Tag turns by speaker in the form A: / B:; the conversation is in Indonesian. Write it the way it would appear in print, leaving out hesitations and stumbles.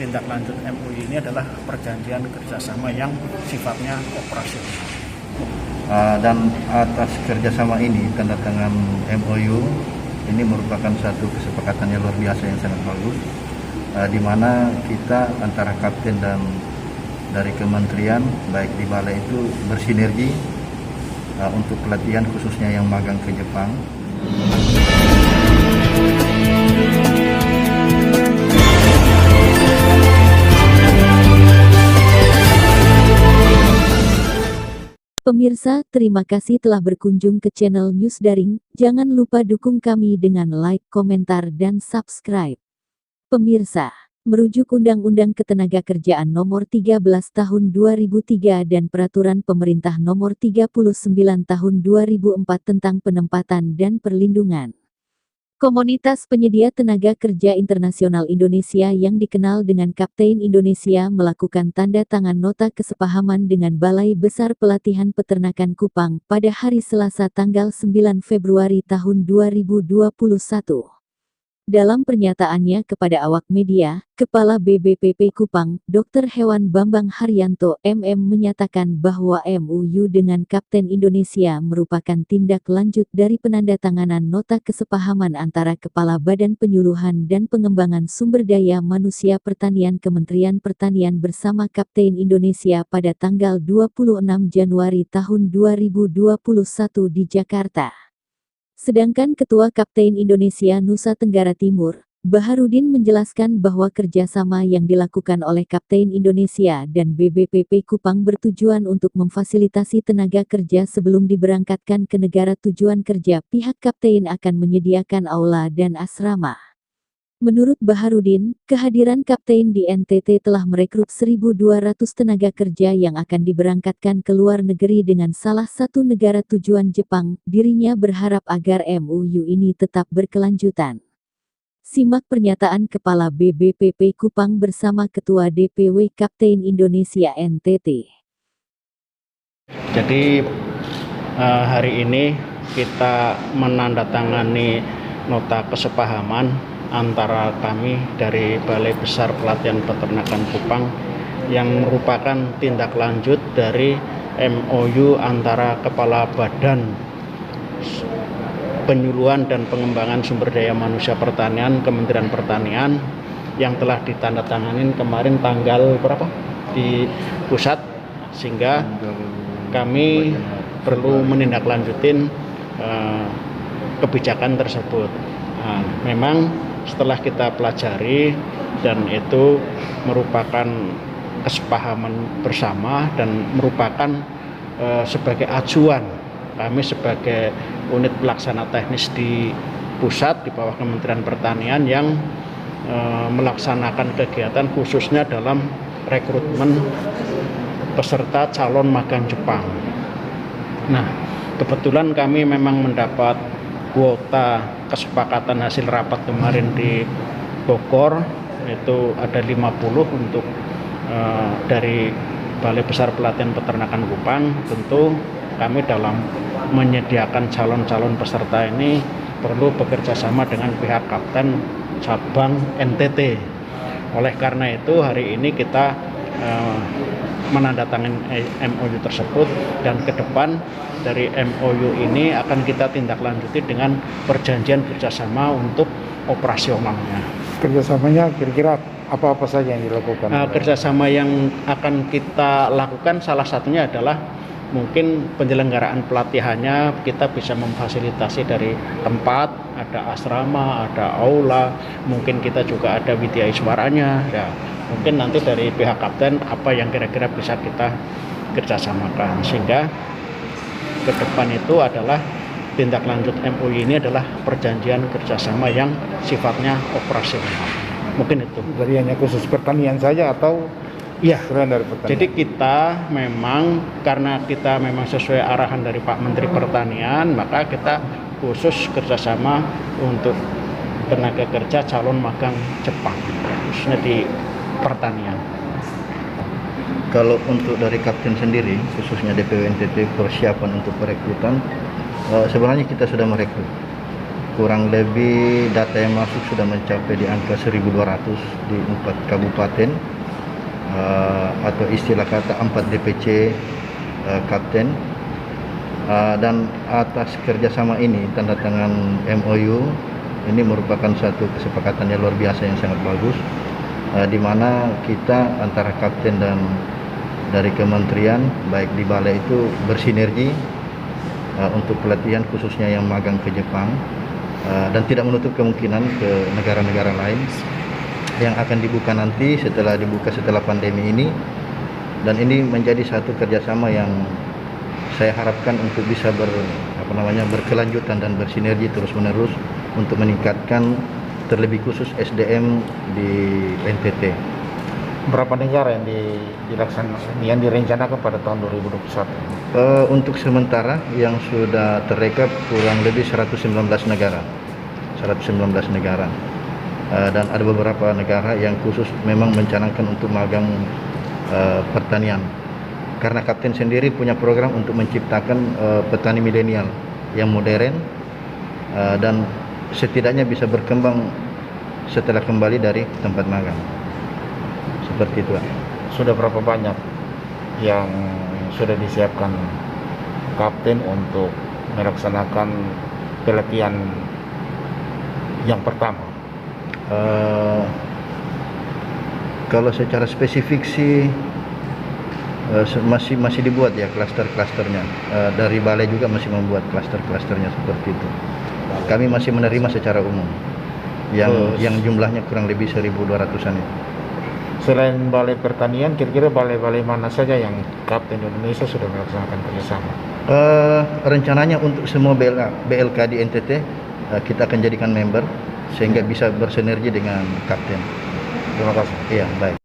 A: tindak lanjut MOU ini adalah perjanjian kerjasama yang sifatnya operasional.
B: Dan atas kerjasama ini, tanda tangan MOU ini merupakan satu kesepakatan yang luar biasa yang sangat bagus, di mana kita antara kapten dan dari kementerian baik di balai itu bersinergi untuk pelatihan khususnya yang magang ke Jepang.
C: Pemirsa, terima kasih telah berkunjung ke channel News Daring. Jangan lupa dukung kami dengan like, komentar, dan subscribe. Pemirsa, merujuk Undang-Undang Ketenagakerjaan Nomor 13 Tahun 2003 dan Peraturan Pemerintah Nomor 39 Tahun 2004 tentang Penempatan dan Perlindungan. Komunitas Penyedia Tenaga Kerja Internasional Indonesia yang dikenal dengan Kapten Indonesia melakukan tanda tangan nota kesepahaman dengan Balai Besar Pelatihan Peternakan Kupang pada hari Selasa tanggal 9 Februari tahun 2021. Dalam pernyataannya kepada awak media, Kepala BBPP Kupang, Dr. Hewan Bambang Haryanto, MM menyatakan bahwa MOU dengan Kapten Indonesia merupakan tindak lanjut dari penandatanganan nota kesepahaman antara Kepala Badan Penyuluhan dan Pengembangan Sumber Daya Manusia Pertanian Kementerian Pertanian bersama Kapten Indonesia pada tanggal 26 Januari tahun 2021 di Jakarta. Sedangkan Ketua Kapten Indonesia Nusa Tenggara Timur, Baharudin menjelaskan bahwa kerjasama yang dilakukan oleh Kapten Indonesia dan BBPP Kupang bertujuan untuk memfasilitasi tenaga kerja sebelum diberangkatkan ke negara tujuan kerja. Pihak Kapten akan menyediakan aula dan asrama. Menurut Baharudin, kehadiran Kapten di NTT telah merekrut 1.200 tenaga kerja yang akan diberangkatkan ke luar negeri dengan salah satu negara tujuan Jepang. Dirinya berharap agar MOU ini tetap berkelanjutan. Simak pernyataan Kepala BBPP Kupang bersama Ketua DPW Kapten Indonesia NTT.
A: Jadi hari ini kita menandatangani nota kesepahaman antara kami dari Balai Besar Pelatihan Peternakan Kupang yang merupakan tindak lanjut dari MOU antara Kepala Badan Penyuluhan dan Pengembangan Sumber Daya Manusia Pertanian Kementerian Pertanian yang telah ditandatangani kemarin tanggal berapa di pusat, sehingga kami perlu menindaklanjutin kebijakan tersebut. Nah, memang setelah kita pelajari dan itu merupakan kesepahaman bersama dan merupakan sebagai acuan kami sebagai unit pelaksana teknis di pusat di bawah Kementerian Pertanian yang melaksanakan kegiatan khususnya dalam rekrutmen peserta calon magang Jepang. Nah, kebetulan kami memang mendapat kuota kesepakatan hasil rapat kemarin di Bogor, itu ada 50 untuk dari Balai Besar Pelatihan Peternakan Kupang. Tentu kami dalam menyediakan calon-calon peserta ini perlu bekerja sama dengan pihak Kapten cabang NTT. Oleh karena itu hari ini kita menandatangani MOU tersebut, dan ke depan dari MOU ini akan kita tindak lanjuti dengan perjanjian kerjasama untuk operasionalnya.
D: Kerjasamanya kira-kira apa-apa saja yang dilakukan?
A: Kerjasama yang akan kita lakukan salah satunya adalah mungkin penyelenggaraan pelatihannya kita bisa memfasilitasi dari tempat, ada asrama, ada aula, mungkin kita juga ada widya iswaranya. Ya, mungkin nanti dari pihak Kapten apa yang kira-kira bisa kita kerjasamakan, sehingga ke depan itu adalah tindak lanjut MOU ini adalah perjanjian kerjasama yang sifatnya operasional. Mungkin itu.
D: Jadi hanya khusus pertanian saja atau
A: iya,
D: dari pertanian?
A: Jadi kita memang karena kita memang sesuai arahan dari Pak Menteri Pertanian, maka kita khusus kerjasama untuk tenaga kerja calon magang Jepang, khususnya di pertanian.
B: Kalau untuk dari Kapten sendiri, khususnya DPW NTT, persiapan untuk perekrutan, sebenarnya kita sudah merekrut kurang lebih data yang masuk sudah mencapai di angka 1.200 di 4 kabupaten, atau istilah kata 4 DPC kapten. Dan atas kerjasama ini, tanda tangan MOU ini merupakan satu kesepakatan yang luar biasa yang sangat bagus, di mana kita antara kapten dan dari kementerian baik di balai itu bersinergi untuk pelatihan khususnya yang magang ke Jepang, dan tidak menutup kemungkinan ke negara-negara lain yang akan dibuka nanti setelah pandemi ini. Dan ini menjadi satu kerjasama yang saya harapkan untuk bisa berkelanjutan dan bersinergi terus-menerus untuk meningkatkan terlebih khusus SDM di NTT.
D: Berapa negara yang direncanakan pada tahun 2021?
B: Untuk sementara yang sudah terrekap kurang lebih 119 negara. Dan ada beberapa negara yang khusus memang mencanangkan untuk magang pertanian. Karena kapten sendiri punya program untuk menciptakan petani milenial yang modern, dan setidaknya bisa berkembang setelah kembali dari tempat magang. Seperti itu.
D: Sudah berapa banyak yang sudah disiapkan kapten untuk melaksanakan pelatihan yang pertama?
B: Kalau secara spesifik sih masih dibuat ya klaster-klasternya. Dari balai juga masih membuat klaster-klasternya seperti itu. Kami masih menerima secara umum yang jumlahnya kurang lebih 1.200-an itu.
D: Selain balai pertanian, kira-kira balai-balai mana saja yang kapten Indonesia sudah melaksanakan kerjasama?
B: Rencananya untuk semua BLK di NTT kita akan jadikan member sehingga bisa bersinergi dengan kapten.
D: Terima kasih.
B: Iya, baik.